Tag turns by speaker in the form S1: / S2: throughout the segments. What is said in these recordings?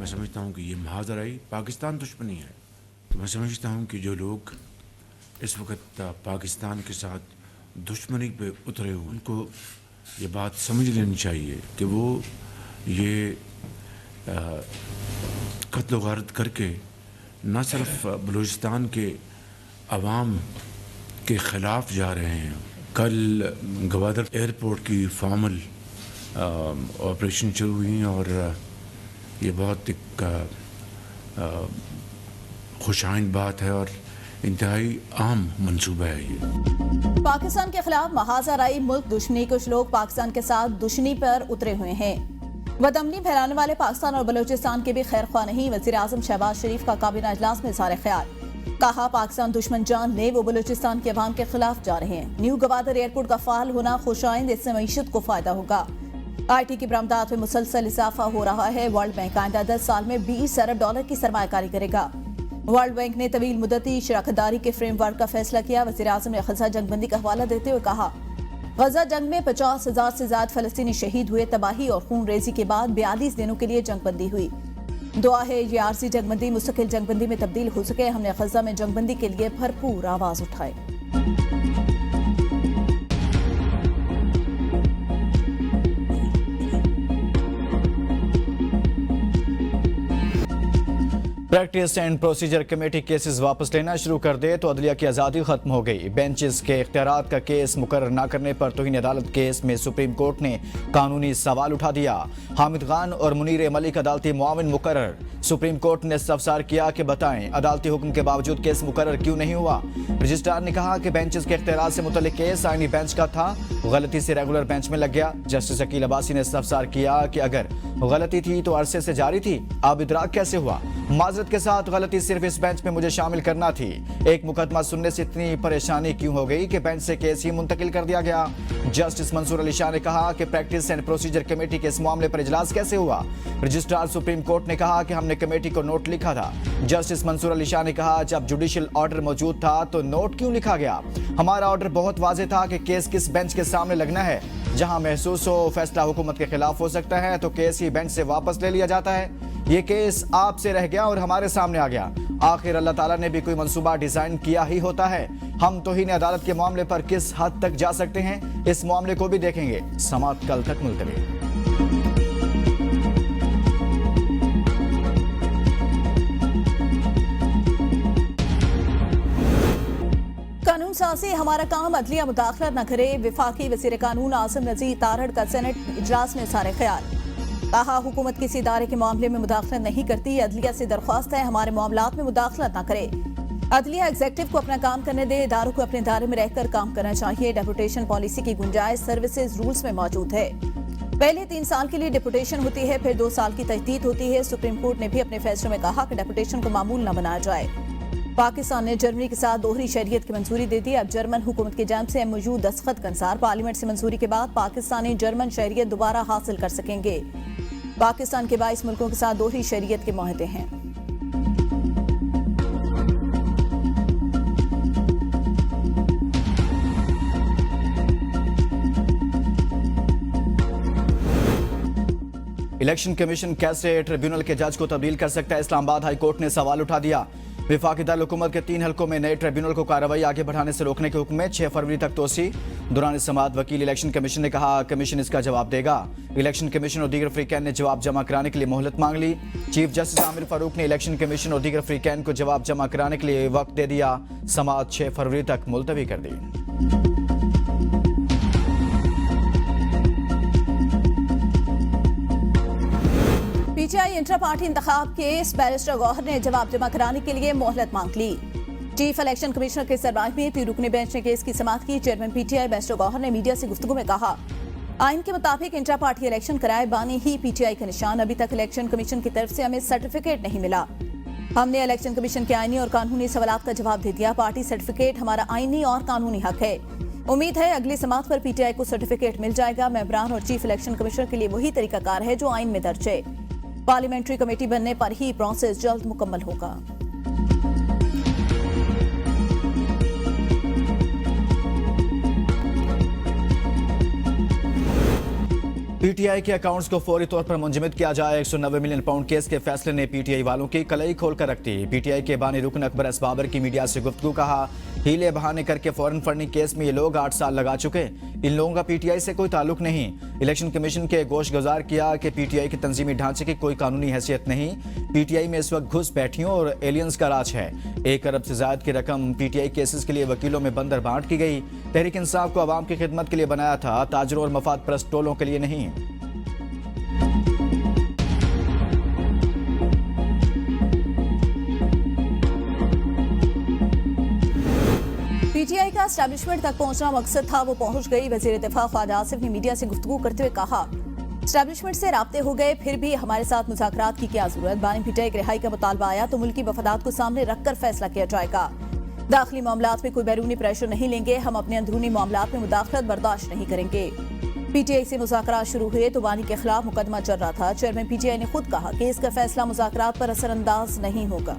S1: समझता हूँ कि ये महाजराई पाकिस्तान दुश्मनी है। तो मैं समझता हूँ कि जो लोग इस वक्त पाकिस्तान के साथ दुश्मनी पे उतरे हुए उनको ये बात समझ लेनी चाहिए कि वो ये कत्ल व गारत करके न सिर्फ बलूचिस्तान के अवाम के ख़िलाफ़ जा रहे हैं। कल गवादर एयरपोर्ट की फॉर्मल ऑपरेशन शुरू हुई और ये बहुत एक खुशाइन बात है और इंतहाई आम मंसूबा है ये।
S2: पाकिस्तान के खिलाफ महाजराई मुल्क दुश्मनी। कुछ लोग पाकिस्तान के साथ दुश्मनी पर उतरे हुए हैं। बदअमनी फैलाने वाले पाकिस्तान और बलूचिस्तान के भी खैर ख्वाह नहीं। वज़ीर आज़म शहबाज शरीफ का काबीना इजलास में इज़हार ख्याल। कहा पाकिस्तान दुश्मन जान ले वो बलूचिस्तान के अवाम के खिलाफ जा रहे हैं। न्यू गवादर एयरपोर्ट का फाल होना खुशाइंद, इससे मईशत को फायदा होगा। IT की बरामदात में मुसलसल इजाफा हो रहा है। वर्ल्ड बैंक आइंदा 10 साल में $20 अरब की सरमायाकारी करेगा। वर्ल्ड बैंक ने तवील मुद्दती शराकतदारी के फ्रेमवर्क का फैसला किया। वज़ीर आज़म ने गजा जंगबंदी का हवाला देते हुए कहा गजा जंग में 50,000 से ज्यादा फलस्तीनी शहीद हुए। तबाही और खून रेजी के बाद 42 दिनों के लिए जंगबंदी हुई। दुआ है ये आरजी जंगबंदी मुस्तकिल जंगबंदी में तब्दील हो सके। हमने गजा में जंगबंदी के लिए भरपूर आवाज उठाई।
S3: Practice and procedure committee cases वापस लेना शुरू कर दे तो अदलिया की आज़ादी खत्म हो गई। बेंचेस के इख्तियारात का केस मुकर्रर न करने पर तौहीन अदालत केस में सुप्रीम कोर्ट ने कानूनी सवाल उठा दिया। हामिद खान और मुनीर मलिक अदालती मुआविन मुकर्रर। सुप्रीम कोर्ट ने इस्तफसार किया कि बताएं अदालती हुक्म के बावजूद केस मुकर्रर क्यों नहीं हुआ। रजिस्ट्रार ने कहा कि बेंचेस के इख्तियारात से मुतल्लिक केस आईनी बेंच का था, गलती से रेगुलर बेंच में लग गया। जस्टिस अकील अब्बासी ने इस्तफसार किया कि अगर गलती थी तो अरसे से जारी थी, अब इदराक कैसे हुआ। माजरत के साथ गलती सिर्फ इस बेंच में मुझे शामिल करना थी। एक मुकदमा सुनने से इतनी परेशानी क्यों हो गई कि बेंच से केस ही मुंतकिल कर दिया गया। जस्टिस मंसूर अली शाह ने कहा कि प्रैक्टिस एंड प्रोसीजर कमेटी के इस मामले पर इजलास कैसे हुआ। रजिस्ट्रार सुप्रीम कोर्ट ने कहा कि हमने कमेटी को नोट लिखा था। जस्टिस मंसूर अली शाह ने कहा जब जुडिशियल ऑर्डर मौजूद था तो नोट क्यों लिखा गया। हमारा ऑर्डर बहुत वाज़ेह था कि केस किस बेंच के सामने लगना है। जहां महसूस हो फैसला हुकूमत के खिलाफ हो सकता है तो केस ही बेंच से वापस ले लिया जाता है। ये केस आपसे रह गया और हमारे सामने आ गया। आखिर अल्लाह ताला ने भी कोई मंसूबा डिजाइन किया ही होता है। हम तौहीन अदालत के मामले पर किस हद तक जा सकते हैं, इस मामले को भी देखेंगे। समाअत कल तक मुलतवी।
S2: कानून साजी हमारा काम, अदलिया मुदाखलत न करे। विफाकी वज़ीर कानून आसिम नज़ीर तारड़ का सेनेट इजलास में इज़हार ख्याल। कहा हुकूमत किसी इदारे के मामले में मुदाखलत नहीं करती। अदलिया से दरख्वास्त है हमारे मामलात में मुदाखलत न करे। अदलिया एग्जीक्यूटिव को अपना काम करने दे। इदारों को अपने इदारे में रहकर काम करना चाहिए। डेपुटेशन पॉलिसी की गुंजाइश सर्विसेज रूल्स में मौजूद है। पहले 3 साल के लिए डेपुटेशन होती है, फिर 2 साल की तजदीद होती है। सुप्रीम कोर्ट ने भी अपने फैसले में कहा कि डेपुटेशन को मामूल न बनाया जाए। पाकिस्तान ने जर्मनी के साथ दोहरी शरीयत की मंजूरी दे दी। अब जर्मन हुकूमत की जानिब से MOU दस्तखत का इंतजार। पार्लियामेंट से मंजूरी के बाद पाकिस्तानी जर्मन शरीयत दोबारा हासिल कर सकेंगे। पाकिस्तान के 22 मुल्कों के साथ दोहरी शरीयत के मुआहदे हैं।
S3: इलेक्शन कमीशन कैसे ट्रिब्यूनल के जज को तब्दील कर सकता है। इस्लामाबाद हाई कोर्ट ने सवाल उठा दिया। विफाकी दारुल हुकूमत के 3 हलकों में नए ट्रिब्यूनल को कार्रवाई आगे बढ़ाने से रोकने के हुक्म में 6 फरवरी तक तोसी। दौरान समाअत वकील इलेक्शन कमीशन ने कहा कमीशन इसका जवाब देगा। इलेक्शन कमीशन और दीगर फ्रीकैन ने जवाब जमा कराने के लिए मोहलत मांग ली। चीफ जस्टिस आमिर फारूक ने इलेक्शन कमीशन और दीगर फ्रीकैन को जवाब जमा कराने के लिए वक्त दे दिया। समाअत 6 फरवरी तक मुलतवी कर दी।
S2: PTI इंट्रा पार्टी इंतखाब केस बैरिस्टर गौहर ने जवाब जमा कराने के लिए मोहलत मांग ली। चीफ इलेक्शन कमिश्नर के सरबराह में 3 रुकनी बेंच ने केस की समाअत की। चेयरमैन PTI बैरिस्टर गौहर ने मीडिया से गुफ्तगू में कहा आइन के मुताबिक इंट्रा पार्टी इलेक्शन कराए बानी ही PTI का निशान। अभी तक इलेक्शन कमीशन की तरफ से हमें सर्टिफिकेट नहीं मिला। हमने इलेक्शन कमीशन के आईनी और कानूनी सवालात का जवाब दे दिया। पार्टी सर्टिफिकेट हमारा आईनी और कानूनी हक है। उम्मीद है अगली समाअत पर PTI को सर्टिफिकेट मिल जाएगा। मेंबरान और चीफ इलेक्शन कमिश्नर के लिए वही तरीकाकार है जो आइन में दर्ज है। पार्लियामेंट्री कमेटी बनने पर ही प्रोसेस जल्द मुकम्मल होगा।
S3: पीटीआई के अकाउंट्स को फौरी तौर पर मुंजमद किया जाए। 190 मिलियन पाउंड केस के फैसले ने पीटीआई वालों की कलई खोलकर रख दी। पीटीआई के बानी रुकन अकबर असबाबर की मीडिया से गुफ्तगू, कहा हीले बहाने करके फॉरेन फंडिंग केस में ये लोग 8 साल लगा चुके। इन लोगों का पीटीआई से कोई ताल्लुक नहीं। इलेक्शन कमीशन के गोश गुजार किया कि पीटीआई के तंजीमी ढांचे की कोई कानूनी हैसियत नहीं। पीटीआई में इस वक्त घुसपैठियों और एलियंस का राज है। 1 अरब से ज्यादा की रकम पीटीआई केसेस के लिए वकीलों में बंदर बांट की गई। तहरीक इंसाफ को आवाम की खिदमत के लिए बनाया था, ताजरों और मफाद परस्त टोलों के लिए नहीं।
S2: पीटीआई का एस्टैब्लिशमेंट तक पहुंचना मकसद था, वो पहुंच गई। वजीर दिफा ख्वाजा आसिफ ने मीडिया से गुफ्तगू करते हुए कहा, एस्टैब्लिशमेंट से राब्ते हो गए, फिर भी हमारे साथ मुज़ाकरात की क्या जरूरत। बानी पीटीआई की रिहाई का मुतालबा आया तो मुल्की मफादात को सामने रखकर फैसला किया जाएगा। दाखिली मामलात में कोई बैरूनी प्रेशर नहीं लेंगे। हम अपने अंदरूनी मामलात में मुदाखलत बर्दाश्त नहीं करेंगे। पीटीआई से मुज़ाकरात शुरू हुए तो बानी के खिलाफ मुकदमा चल रहा था। चेयरमैन पीटीआई ने खुद कहा कि इसका फैसला मुज़ाकरात पर असरअंदाज नहीं होगा।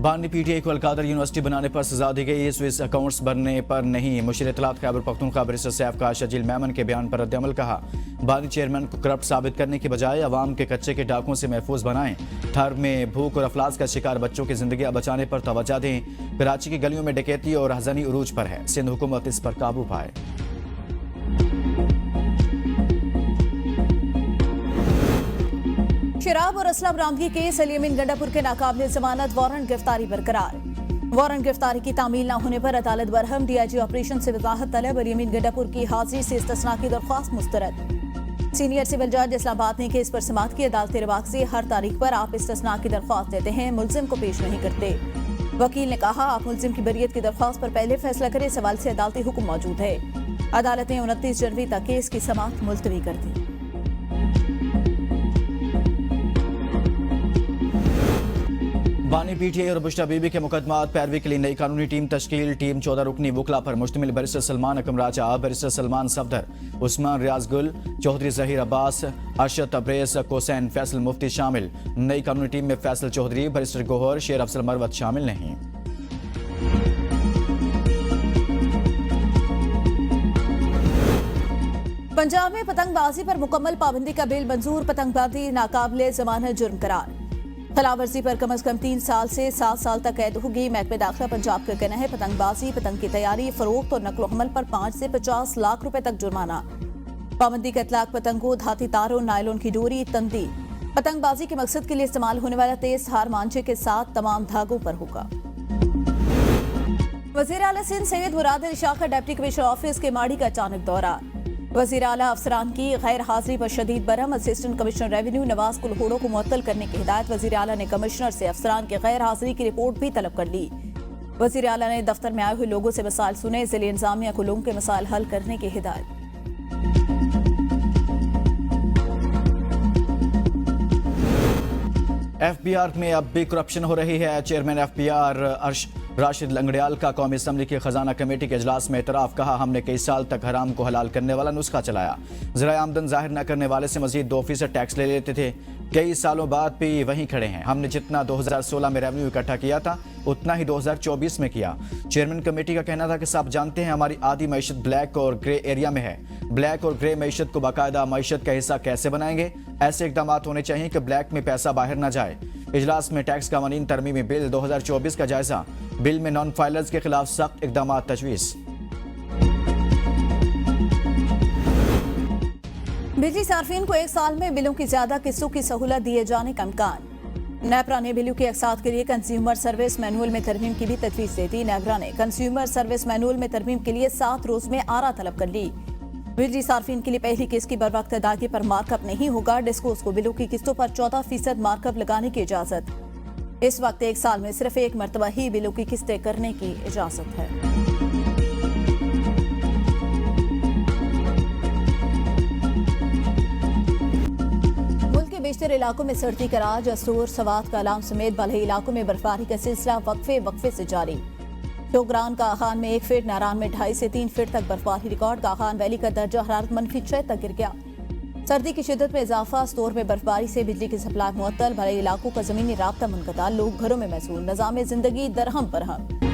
S3: बानी पीटीआई को अलकादर यूनिवर्सिटी बनाने पर सजा दी गई, स्विस अकाउंट्स बनने पर नहीं। मुशीर इत्तलात खैबर पख्तूनख्वा बैरिस्टर सैफ का शजील मेमन के बयान पर रद्दअमल, कहा बानी चेयरमैन को करप्ट साबित करने की बजाय अवाम के कच्चे के डाकुओं से महफूज बनाएं। ठर में भूख और अफलास का शिकार बच्चों की जिंदगियां बचाने पर तवज्जो दें। कराची की गलियों में डकैती और हज़नी उरूज पर है। सिंध हुकूमत इस पर काबू पाए।
S2: शराब और असला बरामदगी केस अलीमीन गंडापुर के नाकाबिल जमानत वारंट गिरफ्तारी बरकरार। वारंट गिरफ्तारी की तामील न होने पर अदालत बरहम। डीआईजी ऑपरेशन से वजाहत तलब। अलीमीन गंडापुर की हाजिरी से इस्तिस्ना की दरख्वास्त मुस्तरद। सीनियर सिविल जज इस्लामाबाद ने केस पर समाअत की। अदालती रवाक से हर तारीख पर आप इस्तिस्ना की दरख्वास्त देते हैं, मुल्जिम को पेश नहीं करते। वकील ने कहा, आप मुल्जिम की बरियत की दरख्वास्त पर पहले फैसला करें। सवाल से अदालती हुक्म मौजूद है। अदालत ने 29 जनवरी तक केस की समाअत मुलतवी कर दी।
S3: बानी पीटीआई और बुश्रा बीबी के मुकदमात पैरवी के लिए नई कानूनी टीम तश्कील। टीम 14 रुकनी वकला पर मुश्तमिल बैरिस्टर सलमान अकम राजा, बैरिस्टर सलमान सफदर, उस्मान रियाज गुल, चौधरी जहीर अब्बास, अरशद तब्रेज, कोसैन फैसल मुफ्ती शामिल। नई कानूनी टीम में फैसल चौधरी, बैरिस्टर गोहर, शेर अफजल मरवत शामिल नहीं।
S2: पंजाब में पतंगबाजी पर मुकम्मल पाबंदी का बिल मंजूर। पतंगबाजी नाकाबिले जमानत जुर्म करार। खिलाफवर्जी पर कम अज कम 3 साल से 7 साल तक कैद होगी। महकमे दाखिला पंजाब का कहना है, पतंगबाजी, पतंग की तैयारी, फरोख्त और नकलो हमल पर 5 से 50 लाख रुपए तक जुर्माना। पाबंदी का इतलाक पतंगों, धाती तारों, नायलॉन की डोरी, तंदी, पतंगबाजी के मकसद के लिए इस्तेमाल होने वाला तेज धार मांझे के साथ तमाम धागों पर होगा। वजीर आला सिंध सैयद मुराद अली शाह का डिप्टी कमिश्नर ऑफिस के माड़ी का अचानक दौरा। वजीर आला अफसरान की गैर हाजिरी पर शदीद Barham. Assistant commissioner revenue Nawaz कुलहोड़ो को मुअत्तल करने की हिदायत। वजीर आला ने कमिश्नर से अफसरान की गैर हाजिरी की रिपोर्ट भी तलब कर ली। वजीर आला ने दफ्तर में आए हुए लोगों से मसाइल सुने। जिले इंतजामिया को लोगों के मसाइल हल करने की हिदायत।
S3: एफबीआर में अब भी करप्शन हो रही है। चेयरमैन एफबीआर राशिद लंगड़ियाल का कौमी असम्बली की खजाना कमेटी के इजलास में एतराफ़, कहा हमने कई साल तक हराम को हलाल करने वाला नुस्खा चलाया। ज़राए आमदन जाहिर न करने वाले से मजीद 2% टैक्स ले लेते थे। कई सालों बाद भी वहीं खड़े हैं। हमने जितना 2016 में रेवेन्यू इकट्ठा किया था उतना ही 2024 में किया। चेयरमैन कमेटी का कहना था कि सब जानते हैं हमारी आधी मईशत ब्लैक और ग्रे एरिया में है। ब्लैक और ग्रे मईशत को बाकायदा मईशत का हिस्सा कैसे बनाएंगे? ऐसे इकदाम होने चाहिए कि ब्लैक में पैसा बाहर न जाए। इजलास में टैक्स कानून तरमीमी बिल 2024 का जायजा। बिल में नॉन फाइलर्स के खिलाफ सख्त इकदाम तजवीज़।
S2: बिजली सार्फिन को 1 साल में बिलों की ज्यादा किस्तों की सहूलत दिए जाने का इम्कान। नेपरा ने बिलों की अकसात के लिए कंज्यूमर सर्विस मैनुअल में तरमीम की भी तजवीज़ दे दी। नेपरा ने कंज्यूमर सर्विस मैनुअल में तरमीम के लिए 7 रोज में आरा तलब कर ली। बिजली सार्फिन के लिए पहली किस्त की बरवक्त अदायगी पर मार्कअप नहीं होगा। डिस्कोस को बिलों की किस्तों पर 14% मार्कअप लगाने की इजाजत। इस वक्त 1 साल में सिर्फ 1 मरतबा ही बिलों की किस्तें करने की इजाजत है। मुल्क के बेशतर इलाकों में सर्दी का राज। असूर, सवात, कालाम समेत बालही इलाकों में बर्फबारी का सिलसिला वक्फे से जारी। शोग्रान का आखान में 1 फीट, नारान में 2.5 से 3 फीट तक बर्फबारी रिकॉर्ड। काखान वैली का दर्जा हरारत -6 तक गिर गया। सर्दी की शिद्दत में इजाफा, स्टोर में बर्फबारी से बिजली की सप्लाई मुअत्तल, बड़े इलाकों का जमीनी राब्ता मुनक़ता, लोग घरों में महसूस, निज़ाम जिंदगी दरहम बरहम।